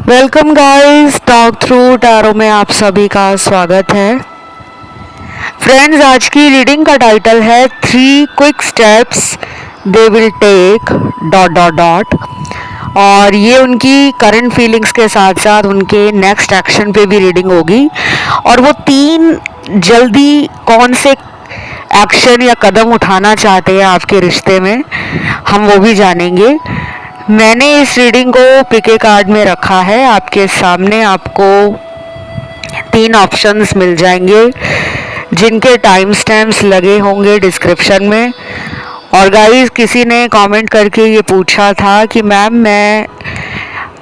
Welcome guys, talk through tarot में आप सभी का स्वागत है। फ्रेंड्स, आज की रीडिंग का टाइटल है 3 quick steps they will take dot dot dot. और ये उनकी करंट फीलिंग्स के साथ साथ उनके नेक्स्ट एक्शन पे भी रीडिंग होगी। और वो 3 जल्दी कौन से एक्शन या कदम उठाना चाहते हैं आपके रिश्ते में, हम वो भी जानेंगे। मैंने इस रीडिंग को पिके कार्ड में रखा है। आपके सामने आपको 3 ऑप्शंस मिल जाएंगे जिनके टाइम स्टैम्प्स लगे होंगे डिस्क्रिप्शन में। और गाइस, किसी ने कमेंट करके ये पूछा था कि मैम, मैं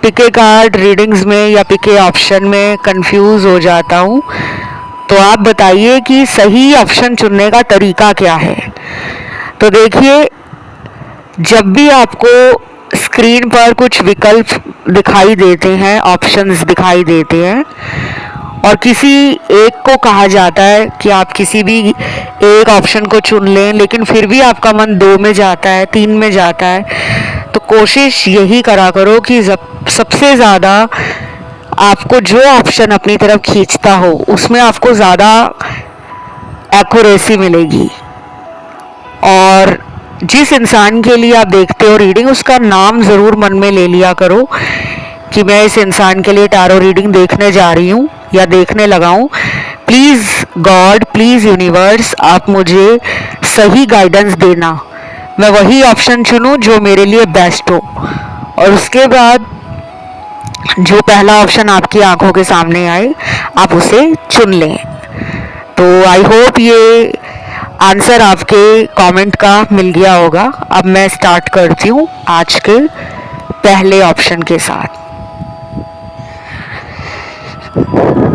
पिके कार्ड रीडिंग्स में या पिके ऑप्शन में कंफ्यूज हो जाता हूँ, तो आप बताइए कि सही ऑप्शन चुनने का तरीका क्या है। तो देखिए, जब भी आपको स्क्रीन पर कुछ विकल्प दिखाई देते हैं, ऑप्शंस दिखाई देते हैं, और किसी एक को कहा जाता है कि आप किसी भी एक ऑप्शन को चुन लें, लेकिन फिर भी आपका मन 2 में जाता है, 3 में जाता है, तो कोशिश यही करा करो कि सबसे ज़्यादा आपको जो ऑप्शन अपनी तरफ खींचता हो उसमें आपको ज़्यादा एक्यूरेसी मिलेगी। और जिस इंसान के लिए आप देखते हो रीडिंग, उसका नाम ज़रूर मन में ले लिया करो कि मैं इस इंसान के लिए टैरो रीडिंग देखने जा रही हूँ या देखने लगा हूँ। प्लीज़ गॉड, प्लीज़ यूनिवर्स, आप मुझे सही गाइडेंस देना, मैं वही ऑप्शन चुनूँ जो मेरे लिए बेस्ट हो। और उसके बाद जो पहला ऑप्शन आपकी आंखों के सामने आए, आप उसे चुन लें। तो आई होप ये आंसर आपके कमेंट का मिल गया होगा। अब मैं स्टार्ट करती हूँ आज के पहले ऑप्शन के साथ।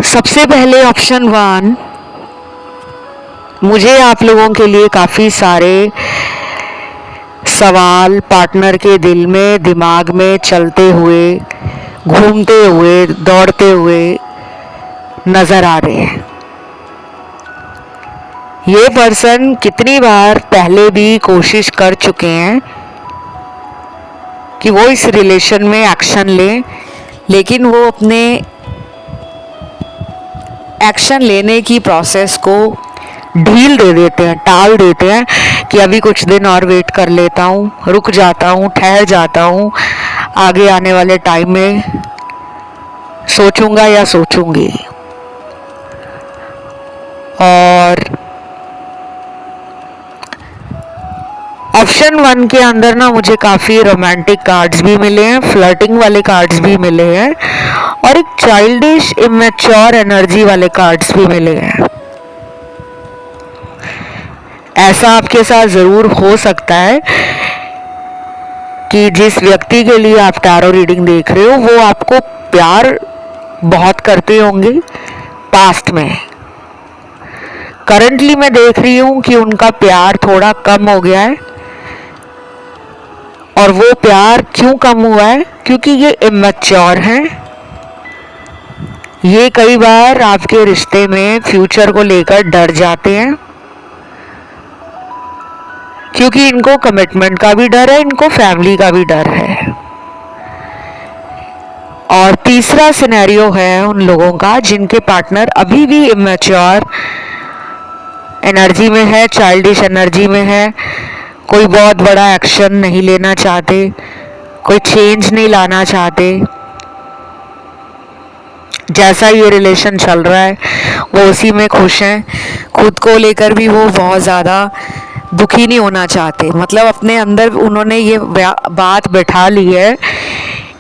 सबसे पहले ऑप्शन 1, मुझे आप लोगों के लिए काफ़ी सारे सवाल पार्टनर के दिल में, दिमाग में चलते हुए, घूमते हुए, दौड़ते हुए नज़र आ रहे हैं। ये पर्सन कितनी बार पहले भी कोशिश कर चुके हैं कि वो इस रिलेशन में एक्शन लें, लेकिन वो अपने एक्शन लेने की प्रोसेस को ढील दे देते हैं, टाल देते हैं कि अभी कुछ दिन और वेट कर लेता हूँ, रुक जाता हूँ, ठहर जाता हूँ, आगे आने वाले टाइम में सोचूंगा या सोचूंगी। और ऑप्शन 1 के अंदर ना मुझे काफ़ी रोमांटिक कार्ड्स भी मिले हैं, फ्लर्टिंग वाले कार्ड्स भी मिले हैं, और एक चाइल्डिश इमेच्योर एनर्जी वाले कार्ड्स भी मिले हैं। ऐसा आपके साथ ज़रूर हो सकता है कि जिस व्यक्ति के लिए आप टैरो रीडिंग देख रहे हो वो आपको प्यार बहुत करते होंगे पास्ट में। करंटली मैं देख रही हूँ कि उनका प्यार थोड़ा कम हो गया है। और वो प्यार क्यों कम हुआ है? क्योंकि ये इमैच्योर हैं। ये कई बार आपके रिश्ते में फ्यूचर को लेकर डर जाते हैं, क्योंकि इनको कमिटमेंट का भी डर है, इनको फैमिली का भी डर है। और तीसरा सिनेरियो है उन लोगों का जिनके पार्टनर अभी भी इमैच्योर एनर्जी में है, चाइल्डिश एनर्जी में है, कोई बहुत बड़ा एक्शन नहीं लेना चाहते, कोई चेंज नहीं लाना चाहते। जैसा ये रिलेशन चल रहा है वो उसी में खुश हैं। खुद को लेकर भी वो बहुत ज़्यादा दुखी नहीं होना चाहते। मतलब अपने अंदर उन्होंने ये बात बैठा ली है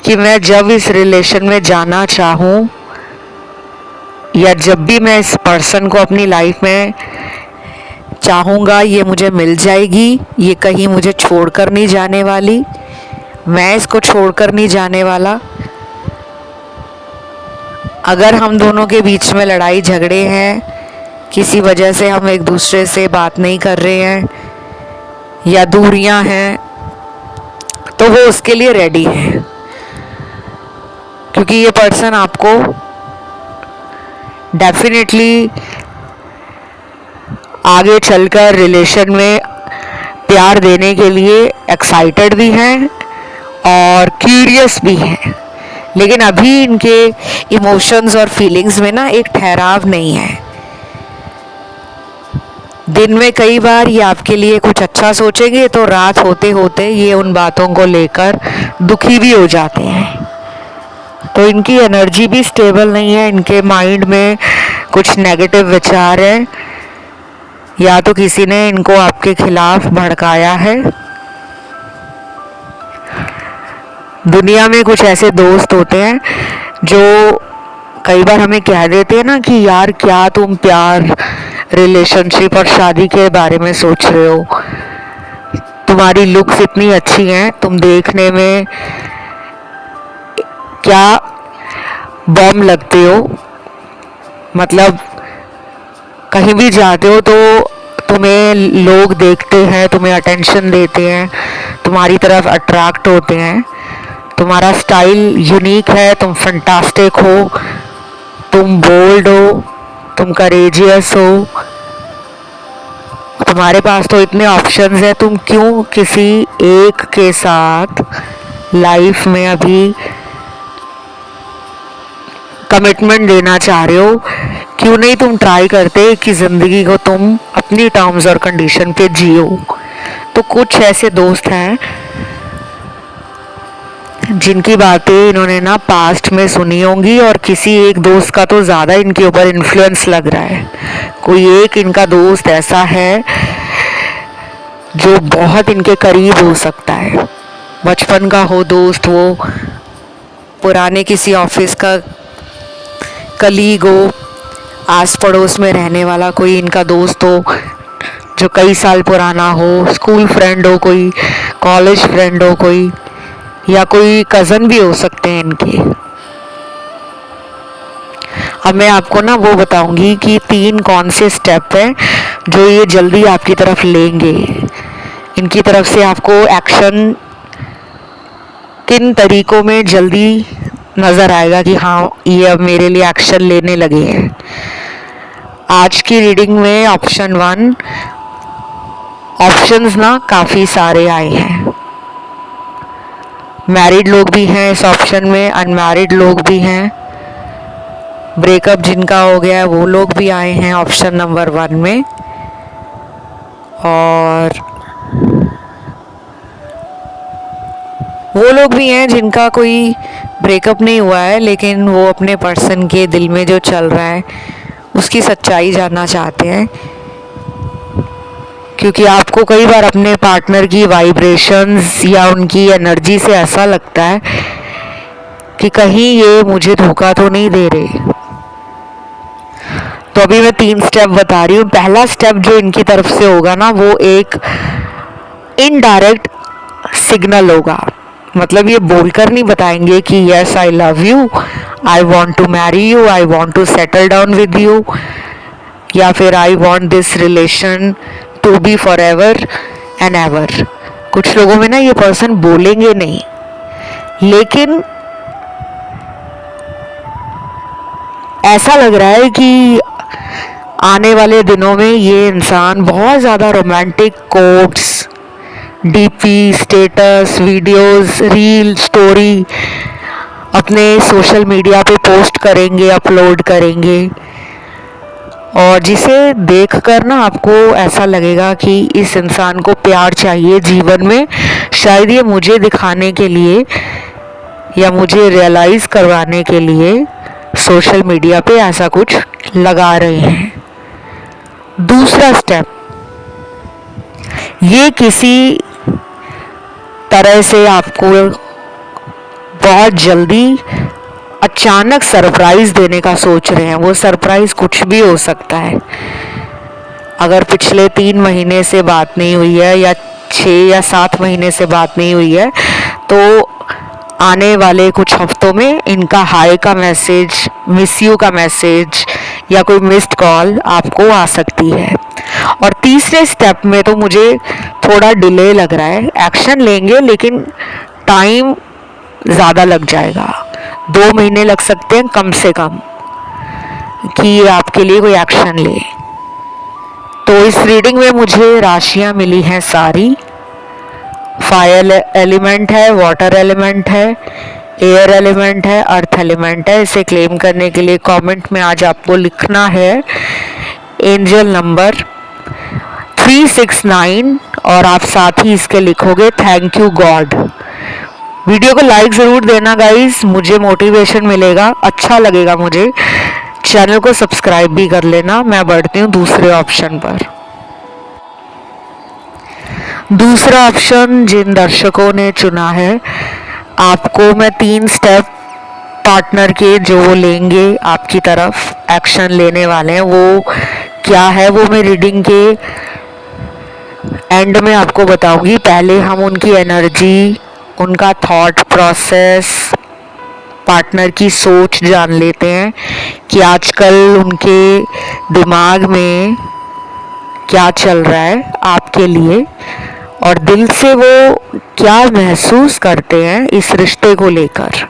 कि मैं जब इस रिलेशन में जाना चाहूँ या जब भी मैं इस पर्सन को अपनी लाइफ में चाहूँगा, ये मुझे मिल जाएगी, ये कहीं मुझे छोड़कर नहीं जाने वाली, मैं इसको छोड़कर नहीं जाने वाला। अगर हम दोनों के बीच में लड़ाई झगड़े हैं, किसी वजह से हम एक दूसरे से बात नहीं कर रहे हैं या दूरियां हैं, तो वो उसके लिए रेडी है। क्योंकि ये पर्सन आपको डेफिनेटली आगे चलकर रिलेशन में प्यार देने के लिए एक्साइटेड भी हैं और क्यूरियस भी हैं। लेकिन अभी इनके इमोशंस और फीलिंग्स में ना एक ठहराव नहीं है। दिन में कई बार ये आपके लिए कुछ अच्छा सोचेंगे तो रात होते होते ये उन बातों को लेकर दुखी भी हो जाते हैं। तो इनकी एनर्जी भी स्टेबल नहीं है, इनके माइंड में कुछ नेगेटिव विचार है, या तो किसी ने इनको आपके खिलाफ भड़काया है। दुनिया में कुछ ऐसे दोस्त होते हैं जो कई बार हमें कह देते हैं ना कि यार क्या तुम प्यार, रिलेशनशिप और शादी के बारे में सोच रहे हो, तुम्हारी लुक्स इतनी अच्छी हैं, तुम देखने में क्या बॉम्ब लगते हो, मतलब कहीं भी जाते हो तो तुम्हें लोग देखते हैं, तुम्हें अटेंशन देते हैं, तुम्हारी तरफ अट्रैक्ट होते हैं, तुम्हारा स्टाइल यूनिक है, तुम फंटास्टिक हो, तुम बोल्ड हो, तुम करेजियस हो, तुम्हारे पास तो इतने ऑप्शंस हैं, तुम क्यों किसी एक के साथ लाइफ में अभी कमिटमेंट देना चाह रहे हो? क्यों नहीं तुम ट्राई करते कि ज़िंदगी को तुम अपनी टर्म्स और कंडीशन पे जियो? तो कुछ ऐसे दोस्त हैं जिनकी बातें इन्होंने ना पास्ट में सुनी होंगी, और किसी एक दोस्त का तो ज़्यादा इनके ऊपर इन्फ्लुएंस लग रहा है। कोई एक इनका दोस्त ऐसा है जो बहुत इनके करीब हो सकता है, बचपन का हो दोस्त, वो पुराने किसी ऑफिस का कलीग हो, आस पड़ोस में रहने वाला कोई इनका दोस्त हो जो कई साल पुराना हो, स्कूल फ्रेंड हो कोई, कॉलेज फ्रेंड हो कोई, या कोई कज़न भी हो सकते हैं इनके। अब मैं आपको ना वो बताऊंगी कि 3 कौन से स्टेप हैं जो ये जल्दी आपकी तरफ लेंगे। इनकी तरफ से आपको एक्शन किन तरीकों में जल्दी नज़र आएगा कि हाँ ये अब मेरे लिए एक्शन लेने लगे हैं। आज की रीडिंग में ऑप्शन 1, ऑप्शंस ना काफ़ी सारे आए हैं। मैरिड लोग भी हैं इस ऑप्शन में, अनमैरिड लोग भी हैं, ब्रेकअप जिनका हो गया है वो लोग भी आए हैं ऑप्शन नंबर 1 में, और वो लोग भी हैं जिनका कोई ब्रेकअप नहीं हुआ है लेकिन वो अपने पर्सन के दिल में जो चल रहा है उसकी सच्चाई जानना चाहते हैं। क्योंकि आपको कई बार अपने पार्टनर की वाइब्रेशंस या उनकी एनर्जी से ऐसा लगता है कि कहीं ये मुझे धोखा तो नहीं दे रहे। तो अभी मैं 3 स्टेप बता रही हूँ। पहला स्टेप जो इनकी तरफ से होगा ना, वो एक इनडायरेक्ट सिग्नल होगा, मतलब ये बोलकर नहीं बताएंगे कि yes I love you, I want to marry you, I want to settle down with you, या फिर I want this relation to be forever and ever. कुछ लोगों में ना ये पर्सन बोलेंगे नहीं, लेकिन ऐसा लग रहा है कि आने वाले दिनों में ये इंसान बहुत ज़्यादा romantic quotes, DP, status, videos, reel, story अपने सोशल मीडिया पे पोस्ट करेंगे, अपलोड करेंगे, और जिसे देखकर ना आपको ऐसा लगेगा कि इस इंसान को प्यार चाहिए जीवन में। शायद ये मुझे दिखाने के लिए या मुझे रियलाइज़ करवाने के लिए सोशल मीडिया पे ऐसा कुछ लगा रहे हैं। दूसरा स्टेप, ये किसी तरह से आपको बहुत जल्दी अचानक सरप्राइज देने का सोच रहे हैं। वो सरप्राइज कुछ भी हो सकता है। अगर पिछले 3 महीने से बात नहीं हुई है या 6 या 7 महीने से बात नहीं हुई है, तो आने वाले कुछ हफ्तों में इनका हाय का मैसेज, मिस यू का मैसेज या कोई मिस्ड कॉल आपको आ सकती है। और तीसरे स्टेप में तो मुझे थोड़ा डिले लग रहा है। एक्शन लेंगे लेकिन टाइम ज़्यादा लग जाएगा, 2 महीने लग सकते हैं कम से कम कि ये आपके लिए कोई एक्शन ले। तो इस रीडिंग में मुझे राशियाँ मिली हैं सारी। फायर एलिमेंट है, वाटर एलिमेंट है, एयर एलिमेंट है, अर्थ एलिमेंट है। इसे क्लेम करने के लिए कमेंट में आज आपको लिखना है एंजल नंबर 369 और आप साथ ही इसके लिखोगे थैंक यू गॉड। वीडियो को लाइक ज़रूर देना गाइस, मुझे मोटिवेशन मिलेगा, अच्छा लगेगा मुझे। चैनल को सब्सक्राइब भी कर लेना। मैं बढ़ती हूँ दूसरे ऑप्शन पर। दूसरा ऑप्शन जिन दर्शकों ने चुना है, आपको मैं 3 स्टेप पार्टनर के जो वो लेंगे आपकी तरफ एक्शन लेने वाले हैं, वो क्या है वो मैं रीडिंग के एंड में आपको बताऊंगी। पहले हम उनकी एनर्जी, उनका थॉट प्रोसेस, पार्टनर की सोच जान लेते हैं कि आजकल उनके दिमाग में क्या चल रहा है आपके लिए और दिल से वो क्या महसूस करते हैं इस रिश्ते को लेकर।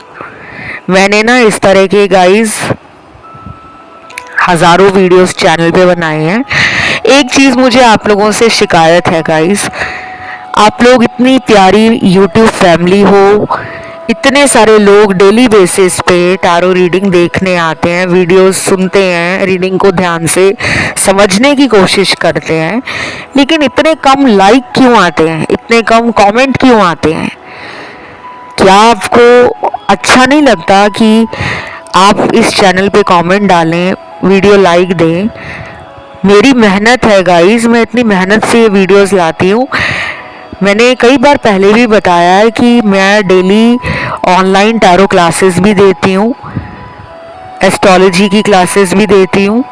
मैंने ना इस तरह के गाइस हज़ारों वीडियोस चैनल पे बनाए हैं। एक चीज़ मुझे आप लोगों से शिकायत है गाइस, आप लोग इतनी प्यारी यूट्यूब फैमिली हो, इतने सारे लोग डेली बेसिस पे टैरो रीडिंग देखने आते हैं, वीडियोस सुनते हैं, रीडिंग को ध्यान से समझने की कोशिश करते हैं, लेकिन इतने कम लाइक क्यों आते हैं, इतने कम कमेंट क्यों आते हैं? क्या आपको अच्छा नहीं लगता कि आप इस चैनल पे कमेंट डालें, वीडियो लाइक दें? मेरी मेहनत है गाइस, मैं इतनी मेहनत से ये वीडियोस लाती हूँ। मैंने कई बार पहले भी बताया है कि मैं डेली ऑनलाइन टैरो क्लासेस भी देती हूँ, एस्ट्रोलॉजी की क्लासेस भी देती हूँ,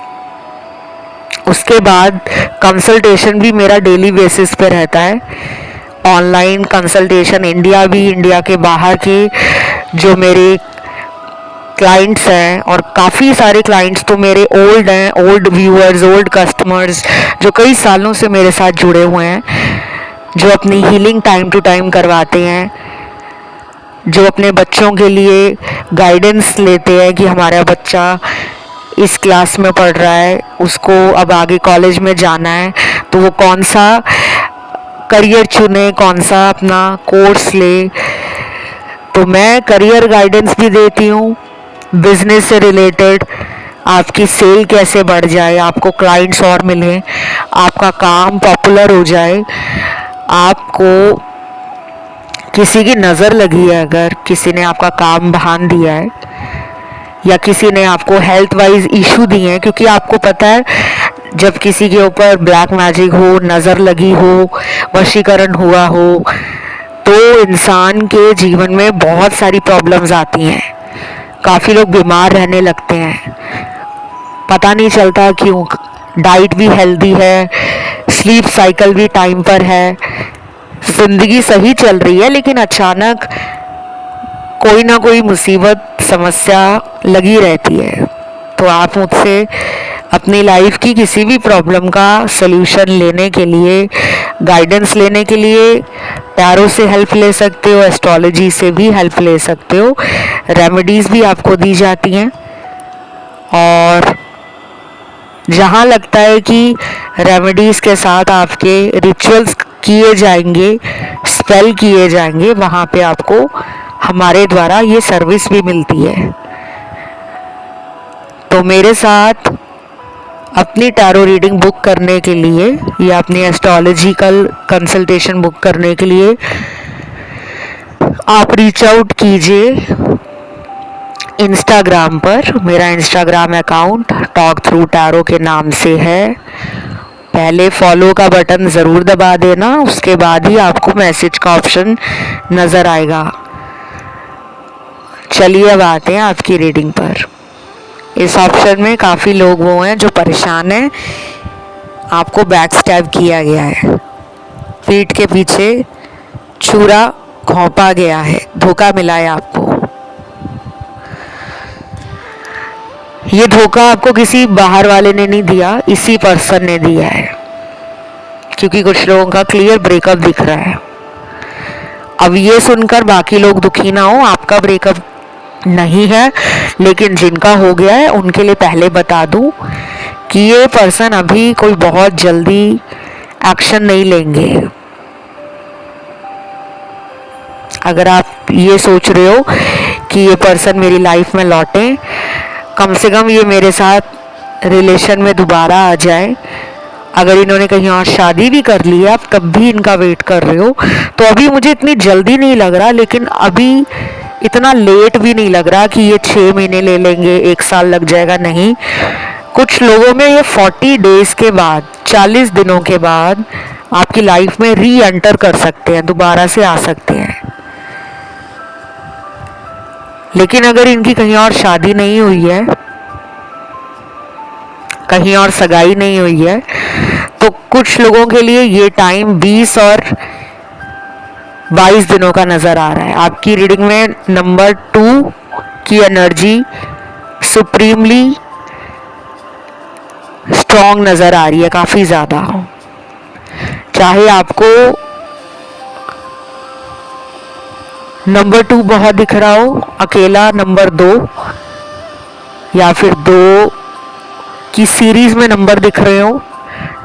उसके बाद कंसल्टेशन भी मेरा डेली बेसिस पे रहता है। ऑनलाइन कंसल्टेशन इंडिया भी, इंडिया के बाहर के जो मेरे क्लाइंट्स हैं, और काफ़ी सारे क्लाइंट्स तो मेरे ओल्ड हैं, ओल्ड व्यूअर्स, ओल्ड कस्टमर्स जो कई सालों से मेरे साथ जुड़े हुए हैं, जो अपनी हीलिंग टाइम टू टाइम करवाते हैं, जो अपने बच्चों के लिए गाइडेंस लेते हैं कि हमारा बच्चा इस क्लास में पढ़ रहा है, उसको अब आगे कॉलेज में जाना है तो वो कौन सा करियर चुने, कौन सा अपना कोर्स ले। तो मैं करियर गाइडेंस भी देती हूँ, बिजनेस से रिलेटेड, आपकी सेल कैसे बढ़ जाए, आपको क्लाइंट्स और मिलें, आपका काम पॉपुलर हो जाए, आपको किसी की नज़र लगी है, अगर किसी ने आपका काम भान दिया है या किसी ने आपको हेल्थ वाइज इशू दिए हैं, क्योंकि आपको पता है जब किसी के ऊपर ब्लैक मैजिक हो, नज़र लगी हो, वशीकरण हुआ हो, तो इंसान के जीवन में बहुत सारी प्रॉब्लम्स आती हैं। काफ़ी लोग बीमार रहने लगते हैं, पता नहीं चलता क्यों। डाइट भी हेल्दी है, स्लीप साइकिल भी टाइम पर है, ज़िंदगी सही चल रही है, लेकिन अचानक कोई ना कोई मुसीबत, समस्या लगी रहती है। तो आप मुझसे अपनी लाइफ की किसी भी प्रॉब्लम का सल्यूशन लेने के लिए, गाइडेंस लेने के लिए टैरो से हेल्प ले सकते हो, एस्ट्रोलॉजी से भी हेल्प ले सकते हो, रेमेडीज़ भी आपको दी जाती हैं। और जहाँ लगता है कि रेमेडीज़ के साथ आपके रिचुअल्स किए जाएंगे, स्पेल किए जाएंगे, वहाँ पे आपको हमारे द्वारा ये सर्विस भी मिलती है। तो मेरे साथ अपनी टैरो रीडिंग बुक करने के लिए या अपनी एस्ट्रोलॉजिकल कंसल्टेशन बुक करने के लिए आप रीच आउट कीजिए इंस्टाग्राम पर। मेरा Instagram account talk through tarot के नाम से है। पहले फॉलो का बटन ज़रूर दबा देना, उसके बाद ही आपको मैसेज का ऑप्शन नज़र आएगा। चलिए अब आते हैं आपकी रीडिंग पर। इस ऑप्शन में काफ़ी लोग वो हैं जो परेशान हैं, आपको बैक स्टैब किया गया है, पीठ के पीछे छुरा घोंपा गया है, धोखा मिला है आपको। ये धोखा आपको किसी बाहर वाले ने नहीं दिया, इसी पर्सन ने दिया है, क्योंकि कुछ लोगों का क्लियर ब्रेकअप दिख रहा है। अब ये सुनकर बाकी लोग दुखी ना हो, आपका ब्रेकअप नहीं है, लेकिन जिनका हो गया है उनके लिए पहले बता दूं कि ये पर्सन अभी कोई बहुत जल्दी एक्शन नहीं लेंगे। अगर आप ये सोच रहे हो कि ये पर्सन मेरी लाइफ में लौटे, कम से कम ये मेरे साथ रिलेशन में दोबारा आ जाए। अगर इन्होंने कहीं और शादी भी कर ली है, आप तब भी इनका वेट कर रहे हो, तो अभी मुझे इतनी जल्दी नहीं लग रहा, लेकिन अभी इतना लेट भी नहीं लग रहा कि ये 6 महीने ले लेंगे, 1 साल लग जाएगा, नहीं। कुछ लोगों में ये 40 डेज के बाद, 40 दिनों के बाद आपकी लाइफ में री एंटर कर सकते हैं, दोबारा से आ सकते हैं। लेकिन अगर इनकी कहीं और शादी नहीं हुई है, कहीं और सगाई नहीं हुई है, तो कुछ लोगों के लिए ये टाइम 20 और 22 दिनों का नजर आ रहा है। आपकी रीडिंग में नंबर 2 की एनर्जी सुप्रीमली स्ट्रॉन्ग नजर आ रही है, काफी ज्यादा। चाहे आपको नंबर 2 बहुत दिख रहा हो, अकेला नंबर 2, या फिर 2 की सीरीज में नंबर दिख रहे हो,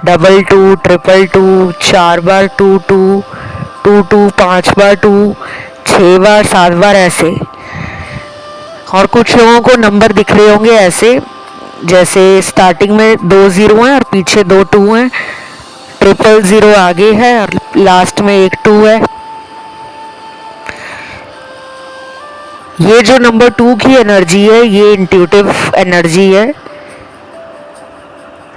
22, 222, 4 बार 22, 22, 5 बार 2, 6 बार, 7 बार, ऐसे। और कुछ लोगों को नंबर दिख रहे होंगे ऐसे, जैसे स्टार्टिंग में 2 0 हैं और पीछे 2 2 हैं, 000 आगे है और लास्ट में 1 2 है। ये जो नंबर 2 की एनर्जी है, ये इंट्यूटिव एनर्जी है।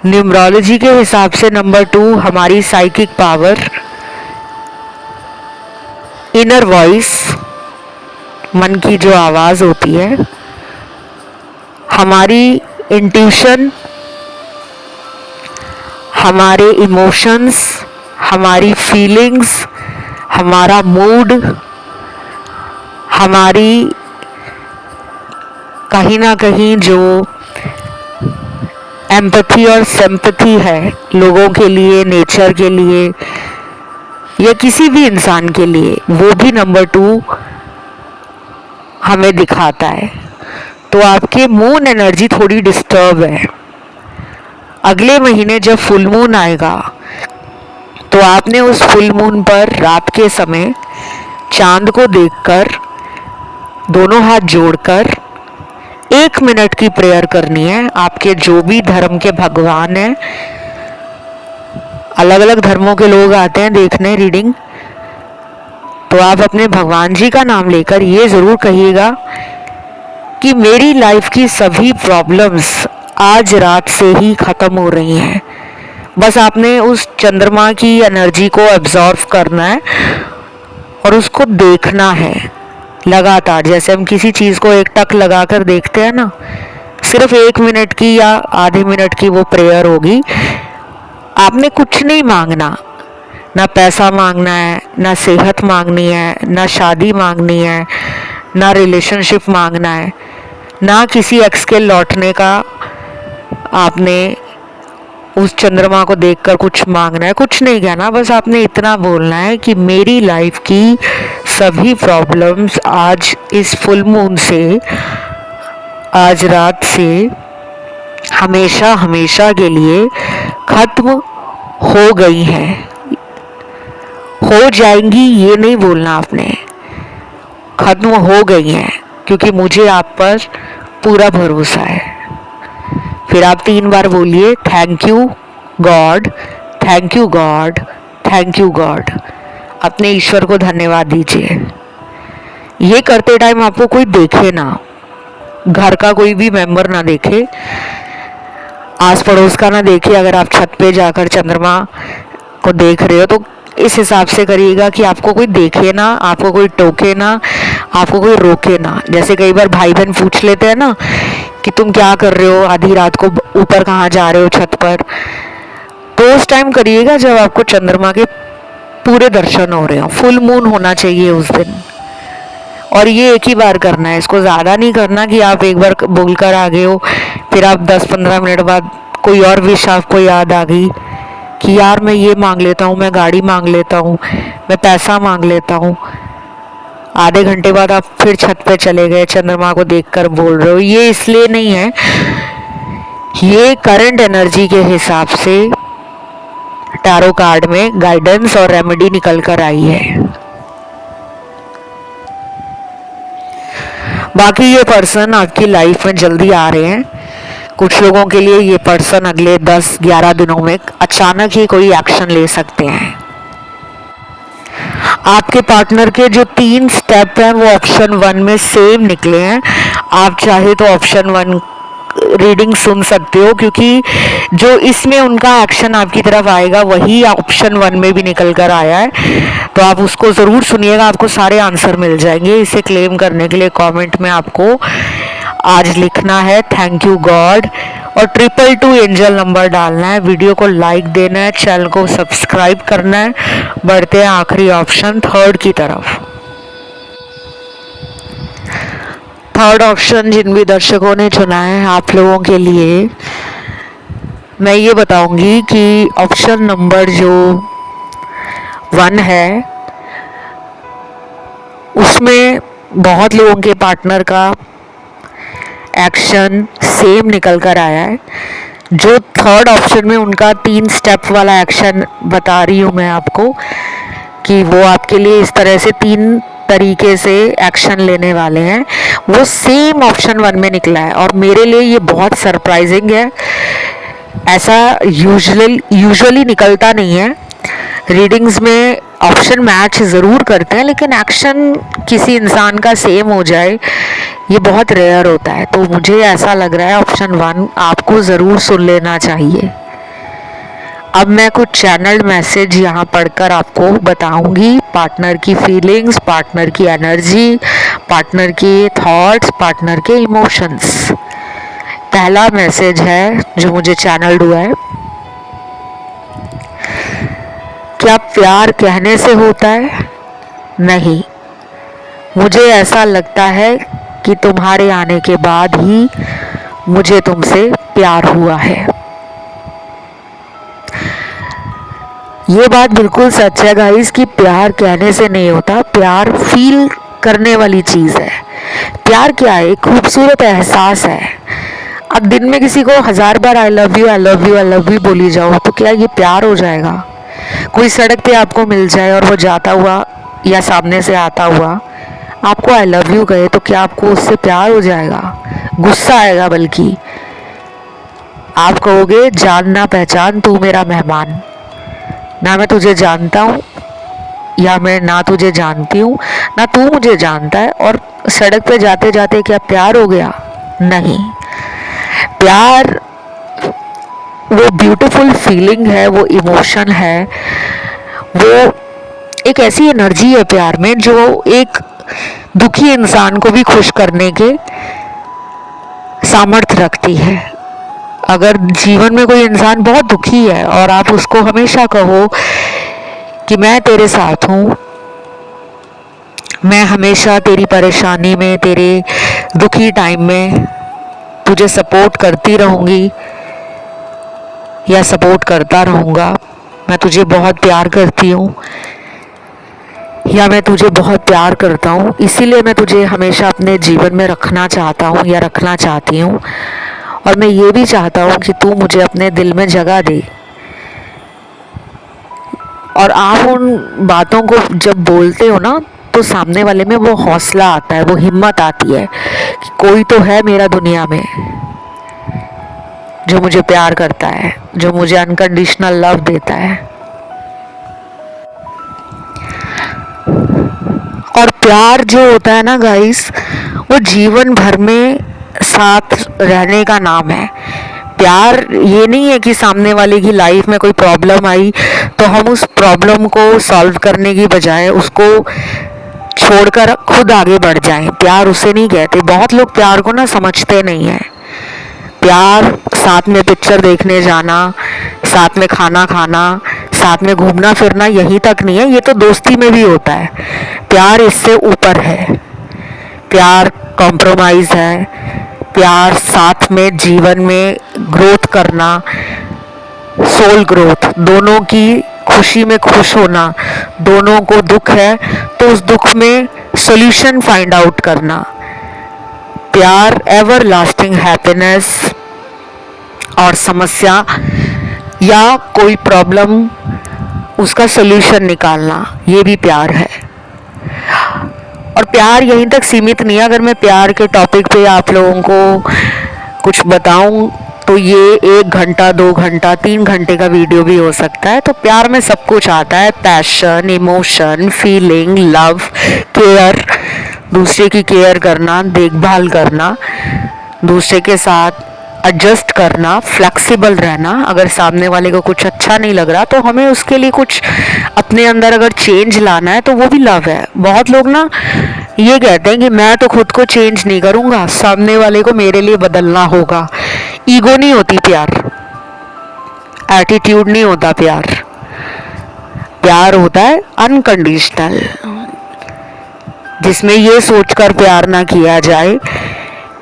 न्यूमरोलॉजी के हिसाब से नंबर 2 हमारी साइकिक पावर, इनर वॉइस, मन की जो आवाज होती है, हमारी इंट्यूशन, हमारे इमोशंस, हमारी फीलिंग्स, हमारा मूड, हमारी कहीं ना कहीं जो एम्पैथी और सिंपैथी है लोगों के लिए, नेचर के लिए, या किसी भी इंसान के लिए, वो भी नंबर 2 हमें दिखाता है। तो आपके मून एनर्जी थोड़ी डिस्टर्ब है। अगले महीने जब फुल मून आएगा, तो आपने उस फुल मून पर रात के समय चांद को देखकर, दोनों हाथ जोड़कर 1 मिनट की प्रेयर करनी है। आपके जो भी धर्म के भगवान हैं, अलग अलग धर्मों के लोग आते हैं देखने रीडिंग, तो आप अपने भगवान जी का नाम लेकर ये जरूर कहिएगा कि मेरी लाइफ की सभी प्रॉब्लम्स आज रात से ही खत्म हो रही हैं। बस आपने उस चंद्रमा की एनर्जी को एब्जॉर्व करना है और उसको देखना है लगातार। जैसे हम किसी चीज को एक टक लगाकर देखते हैं ना, सिर्फ 1 मिनट की या आधे मिनट की वो प्रेयर होगी। आपने कुछ नहीं मांगना, ना पैसा मांगना है, ना सेहत मांगनी है, ना शादी मांगनी है, ना रिलेशनशिप मांगना है, ना किसी एक्स के लौटने का आपने उस चंद्रमा को देखकर कुछ मांगना है, कुछ नहीं कहना। बस आपने इतना बोलना है कि मेरी लाइफ की सभी प्रॉब्लम्स आज इस फुल मून से, आज रात से हमेशा हमेशा के लिए खत्म हो गई हैं, हो जाएंगी ये नहीं बोलना आपने, खत्म हो गई हैं, क्योंकि मुझे आप पर पूरा भरोसा है। फिर आप 3 बार बोलिए, thank you God, thank you God, thank you God. अपने ईश्वर को धन्यवाद दीजिए। ये करते टाइम आपको कोई देखे ना, घर का कोई भी मेंबर ना देखे, आस पड़ोस का ना देखे। अगर आप छत पे जाकर चंद्रमा को देख रहे हो तो इस हिसाब से करिएगा कि आपको कोई देखे ना, आपको कोई टोके ना, आपको कोई रोके ना। जैसे कई बार भाई बहन पूछ लेते हैं ना कि तुम क्या कर रहे हो, आधी रात को ऊपर कहाँ जा रहे हो छत पर, तो उस टाइम करिएगा जब आपको चंद्रमा के पूरे दर्शन हो रहे हो। फुल मून होना चाहिए उस दिन, और ये एक ही बार करना है, इसको ज़्यादा नहीं करना कि आप एक बार बोलकर आ गए हो, फिर आप 10-15 मिनट बाद कोई और विश आपको याद आ गई कि यार मैं ये मांग लेता हूँ, मैं गाड़ी मांग लेता हूँ, मैं पैसा मांग लेता हूँ। आधे घंटे बाद आप फिर छत पे चले गए, चंद्रमा को देखकर बोल रहे हो। ये इसलिए नहीं है, ये करंट एनर्जी के हिसाब से टैरो कार्ड में गाइडेंस और रेमेडी निकल कर आई है। बाकी ये पर्सन आपकी लाइफ में जल्दी आ रहे हैं। कुछ लोगों के लिए ये पर्सन अगले 10-11 दिनों में अचानक ही कोई एक्शन ले सकते हैं। आपके पार्टनर के जो 3 स्टेप हैं वो ऑप्शन 1 में सेम निकले हैं। आप चाहे तो ऑप्शन 1 रीडिंग सुन सकते हो, क्योंकि जो इसमें उनका एक्शन आपकी तरफ आएगा वही ऑप्शन 1 में भी निकल कर आया है। तो आप उसको ज़रूर सुनिएगा, आपको सारे आंसर मिल जाएंगे। इसे क्लेम करने के लिए कमेंट में आपको आज लिखना है थैंक यू गॉड और 222 एंजल नंबर डालना है। वीडियो को लाइक देना है, चैनल को सब्सक्राइब करना है। बढ़ते हैं आखिरी ऑप्शन 3 की तरफ। थर्ड ऑप्शन जिन भी दर्शकों ने चुना है आप लोगों के लिए मैं ये बताऊंगी कि ऑप्शन नंबर जो 1 है उसमें बहुत लोगों के पार्टनर का एक्शन सेम निकल कर आया है। जो थर्ड ऑप्शन में उनका 3 स्टेप वाला एक्शन बता रही हूँ मैं आपको कि वो आपके लिए इस तरह से 3 तरीके से एक्शन लेने वाले हैं, वो सेम ऑप्शन 1 में निकला है और मेरे लिए ये बहुत सरप्राइजिंग है। ऐसा यूजुअली निकलता नहीं है। रीडिंग्स में ऑप्शन मैच ज़रूर करते हैं लेकिन एक्शन किसी इंसान का सेम हो जाए ये बहुत रेयर होता है। तो मुझे ऐसा लग रहा है ऑप्शन 1 आपको ज़रूर सुन लेना चाहिए। अब मैं कुछ चैनल मैसेज यहाँ पढ़कर आपको बताऊंगी। पार्टनर की फीलिंग्स, पार्टनर की एनर्जी, पार्टनर के थॉट्स, पार्टनर के इमोशंस। पहला मैसेज है जो मुझे चैनल्ड हुआ है। क्या प्यार कहने से होता है? नहीं, मुझे ऐसा लगता है कि तुम्हारे आने के बाद ही मुझे तुमसे प्यार हुआ है। ये बात बिल्कुल सच है गाइस कि प्यार कहने से नहीं होता, प्यार फील करने वाली चीज़ है। प्यार क्या है? एक खूबसूरत एहसास है। अब दिन में किसी को 1000 बार I love you I love you I love you बोली जाओ तो क्या ये प्यार हो जाएगा? कोई सड़क पे आपको मिल जाए और वो जाता हुआ या सामने से आता हुआ आपको आई लव यू कहे तो क्या आपको उससे प्यार हो जाएगा? गुस्सा आएगा। बल्कि आप कहोगे जान ना पहचान तू मेरा मेहमान, ना मैं तुझे जानता हूँ या मैं ना तुझे जानती हूँ ना तू मुझे जानता है, और सड़क पे जाते जाते क्या प्यार हो गया? नहीं। प्यार वो ब्यूटीफुल फीलिंग है, वो इमोशन है, वो एक ऐसी एनर्जी है प्यार में जो एक दुखी इंसान को भी खुश करने के सामर्थ्य रखती है। अगर जीवन में कोई इंसान बहुत दुखी है और आप उसको हमेशा कहो कि मैं तेरे साथ हूँ, मैं हमेशा तेरी परेशानी में, तेरे दुखी टाइम में तुझे सपोर्ट करती रहूँगी या सपोर्ट करता रहूँगा, मैं तुझे बहुत प्यार करती हूँ या मैं तुझे बहुत प्यार करता हूँ, इसीलिए मैं तुझे हमेशा अपने जीवन में रखना चाहता हूँ या रखना चाहती हूँ, और मैं ये भी चाहता हूँ कि तू मुझे अपने दिल में जगह दे। और आप उन बातों को जब बोलते हो ना तो सामने वाले में वो हौसला आता है, वो हिम्मत आती है कि कोई तो है मेरा दुनिया में जो मुझे प्यार करता है, जो मुझे अनकंडीशनल लव देता है। और प्यार जो होता है ना गाइस, वो जीवन भर में साथ रहने का नाम है। प्यार ये नहीं है कि सामने वाले की लाइफ में कोई प्रॉब्लम आई तो हम उस प्रॉब्लम को सॉल्व करने की बजाय उसको छोड़कर खुद आगे बढ़ जाएं। प्यार उसे नहीं कहते। बहुत लोग प्यार को ना समझते नहीं हैं। प्यार साथ में पिक्चर देखने जाना, साथ में खाना खाना, साथ में घूमना फिरना यहीं तक नहीं है, ये तो दोस्ती में भी होता है। प्यार इससे ऊपर है। प्यार कॉम्प्रोमाइज़ है। प्यार साथ में जीवन में ग्रोथ करना, सोल ग्रोथ, दोनों की खुशी में खुश होना, दोनों को दुख है तो उस दुख में सॉल्यूशन फाइंड आउट करना। प्यार एवर लास्टिंग हैप्पीनेस, और समस्या या कोई प्रॉब्लम उसका सॉल्यूशन निकालना, ये भी प्यार है। और प्यार यहीं तक सीमित नहीं है। अगर मैं प्यार के टॉपिक पे आप लोगों को कुछ बताऊं तो ये 1 घंटा, 2 घंटा, 3 घंटे का वीडियो भी हो सकता है। तो प्यार में सब कुछ आता है, passion, emotion, feeling, love, care, दूसरे की केयर करना, देखभाल करना, दूसरे के साथ एडजस्ट करना, फ्लेक्सिबल रहना। अगर सामने वाले को कुछ अच्छा नहीं लग रहा तो हमें उसके लिए कुछ अपने अंदर अगर चेंज लाना है तो वो भी लव है। बहुत लोग ना ये कहते हैं कि मैं तो खुद को चेंज नहीं करूँगा, सामने वाले को मेरे लिए बदलना होगा। ईगो नहीं होती प्यार, एटीट्यूड नहीं होता प्यार। प्यार होता है अनकंडीशनल, जिसमें ये सोचकर प्यार ना किया जाए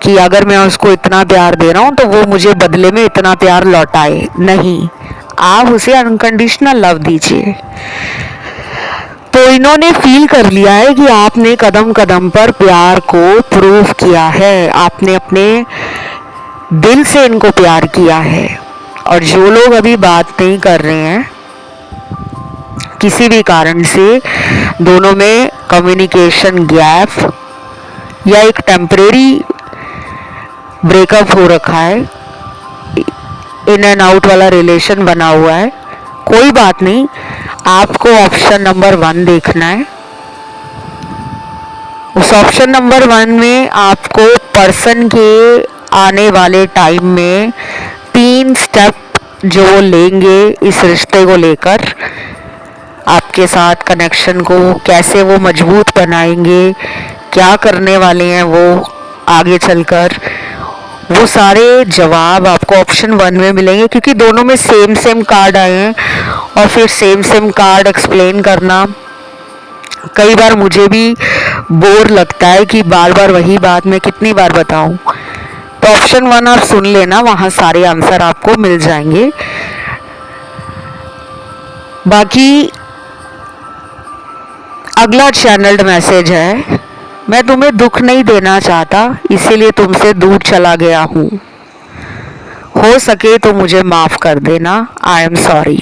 कि अगर मैं उसको इतना प्यार दे रहा हूँ तो वो मुझे बदले में इतना प्यार लौटाए। नहीं, आप उसे अनकंडीशनल लव दीजिए। तो इन्होंने फील कर लिया है कि आपने कदम कदम पर प्यार को प्रूव किया है, आपने अपने दिल से इनको प्यार किया है। और जो लोग अभी बात नहीं कर रहे हैं किसी भी कारण से, दोनों में कम्युनिकेशन गैप या एक टेम्परेरी ब्रेकअप हो रखा है, इन एंड आउट वाला रिलेशन बना हुआ है, कोई बात नहीं। आपको ऑप्शन नंबर 1 देखना है। उस ऑप्शन नंबर 1 में आपको पर्सन के आने वाले टाइम में 3 स्टेप जो वो लेंगे इस रिश्ते को लेकर, आपके साथ कनेक्शन को कैसे वो मजबूत बनाएंगे, क्या करने वाले हैं वो आगे चलकर, वो सारे जवाब आपको ऑप्शन 1 में मिलेंगे। क्योंकि दोनों में सेम कार्ड आए हैं और फिर सेम कार्ड एक्सप्लेन करना कई बार मुझे भी बोर लगता है कि बार बार वही बात मैं कितनी बार बताऊं। तो ऑप्शन 1 आप सुन लेना, वहाँ सारे आंसर आपको मिल जाएंगे। बाकी अगला चैनल्ड मैसेज है, मैं तुम्हें दुख नहीं देना चाहता इसीलिए तुमसे दूर चला गया हूँ, हो सके तो मुझे माफ कर देना, आई एम सॉरी।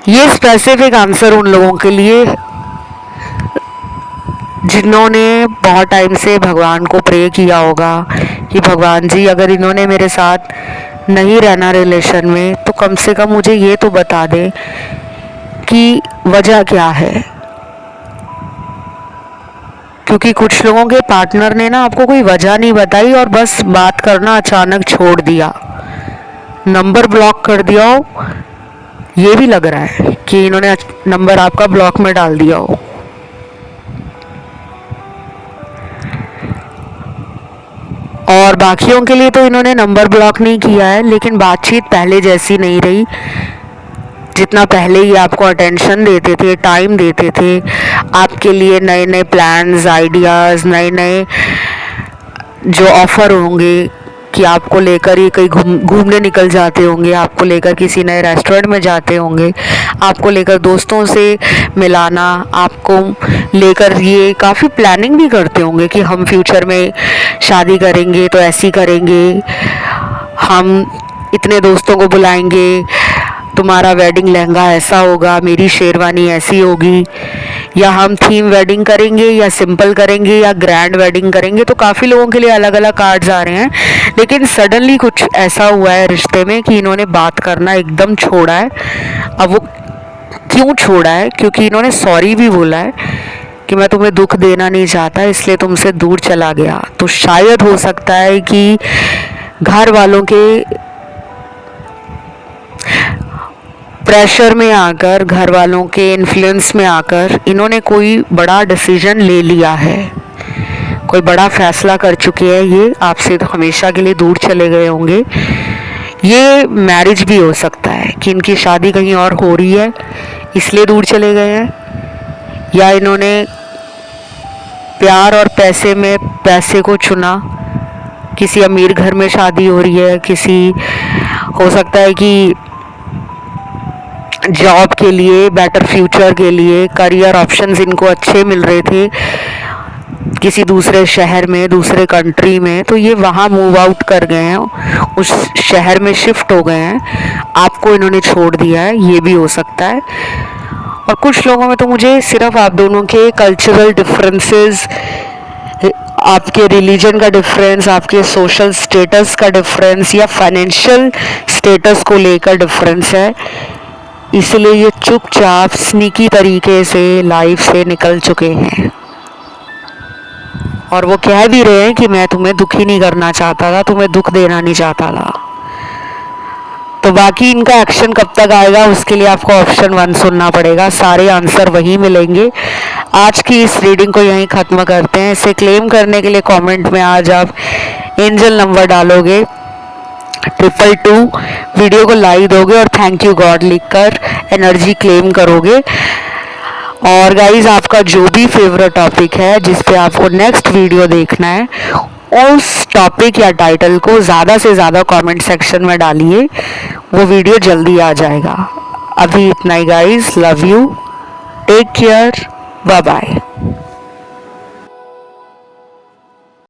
ये स्पेसिफिक आंसर उन लोगों के लिए जिन्होंने बहुत टाइम से भगवान को प्रे किया होगा कि भगवान जी अगर इन्होंने मेरे साथ नहीं रहना रिलेशन में तो कम से कम मुझे ये तो बता दे कि वजह क्या है। क्योंकि कुछ लोगों के पार्टनर ने ना आपको कोई वजह नहीं बताई और बस बात करना अचानक छोड़ दिया, नंबर ब्लॉक कर दिया हो। ये भी लग रहा है कि इन्होंने नंबर आपका ब्लॉक में डाल दिया हो। और बाकियों के लिए तो इन्होंने नंबर ब्लॉक नहीं किया है, लेकिन बातचीत पहले जैसी नहीं रही। जितना पहले ही आपको अटेंशन देते थे, टाइम देते थे, आपके लिए नए नए प्लान्स, आइडियाज़, नए नए जो ऑफ़र होंगे कि आपको लेकर ये कहीं घूमने निकल जाते होंगे, आपको लेकर किसी नए रेस्टोरेंट में जाते होंगे, आपको लेकर दोस्तों से मिलाना, आपको लेकर ये काफ़ी प्लानिंग भी करते होंगे कि हम फ्यूचर में शादी करेंगे तो ऐसी करेंगे, हम इतने दोस्तों को बुलाएंगे, तुम्हारा वेडिंग लहंगा ऐसा होगा, मेरी शेरवानी ऐसी होगी, या हम थीम वेडिंग करेंगे या सिंपल करेंगे या ग्रैंड वेडिंग करेंगे। तो काफ़ी लोगों के लिए अलग अलग कार्ड्स आ रहे हैं। लेकिन सडनली कुछ ऐसा हुआ है रिश्ते में कि इन्होंने बात करना एकदम छोड़ा है। अब वो क्यों छोड़ा है? क्योंकि इन्होंने सॉरी भी बोला है कि मैं तुम्हें दुख देना नहीं चाहता इसलिए तुमसे दूर चला गया। तो शायद हो सकता है कि घर वालों के प्रेशर में आकर, घर वालों के इन्फ्लुएंस में आकर इन्होंने कोई बड़ा डिसीजन ले लिया है, कोई बड़ा फैसला कर चुके हैं। ये आपसे तो हमेशा के लिए दूर चले गए होंगे। ये मैरिज भी हो सकता है कि इनकी शादी कहीं और हो रही है इसलिए दूर चले गए हैं, या इन्होंने प्यार और पैसे में पैसे को चुना। किसी अमीर घर में शादी हो रही है, किसी हो सकता है कि जॉब के लिए, बेटर फ्यूचर के लिए, करियर ऑप्शंस इनको अच्छे मिल रहे थे किसी दूसरे शहर में, दूसरे कंट्री में, तो ये वहाँ मूव आउट कर गए हैं, उस शहर में शिफ्ट हो गए हैं, आपको इन्होंने छोड़ दिया है। ये भी हो सकता है। और कुछ लोगों में तो मुझे सिर्फ आप दोनों के कल्चरल डिफरेंसेस, आपके रिलीजन का डिफरेंस, आपके सोशल स्टेटस का डिफरेंस या फाइनेंशियल स्टेटस को लेकर डिफरेंस है, इसलिए ये चुपचाप स्नीकी तरीके से लाइफ से निकल चुके हैं। और वो कह भी रहे हैं कि मैं तुम्हें दुखी नहीं करना चाहता था, तुम्हें दुख देना नहीं चाहता था। तो बाकी इनका एक्शन कब तक आएगा उसके लिए आपको ऑप्शन 1 सुनना पड़ेगा, सारे आंसर वहीं मिलेंगे। आज की इस रीडिंग को यहीं ख़त्म करते हैं। इसे क्लेम करने के लिए कमेंट में आज आप एंजल नंबर डालोगे 222, वीडियो को लाइक दोगे और थैंक यू गॉड लिखकर एनर्जी क्लेम करोगे। और गाइज आपका जो भी फेवरेट टॉपिक है जिस पे आपको नेक्स्ट वीडियो देखना है, उस टॉपिक या टाइटल को ज़्यादा से ज़्यादा कमेंट सेक्शन में डालिए, वो वीडियो जल्दी आ जाएगा। अभी इतना ही guys, love you, take care, bye bye.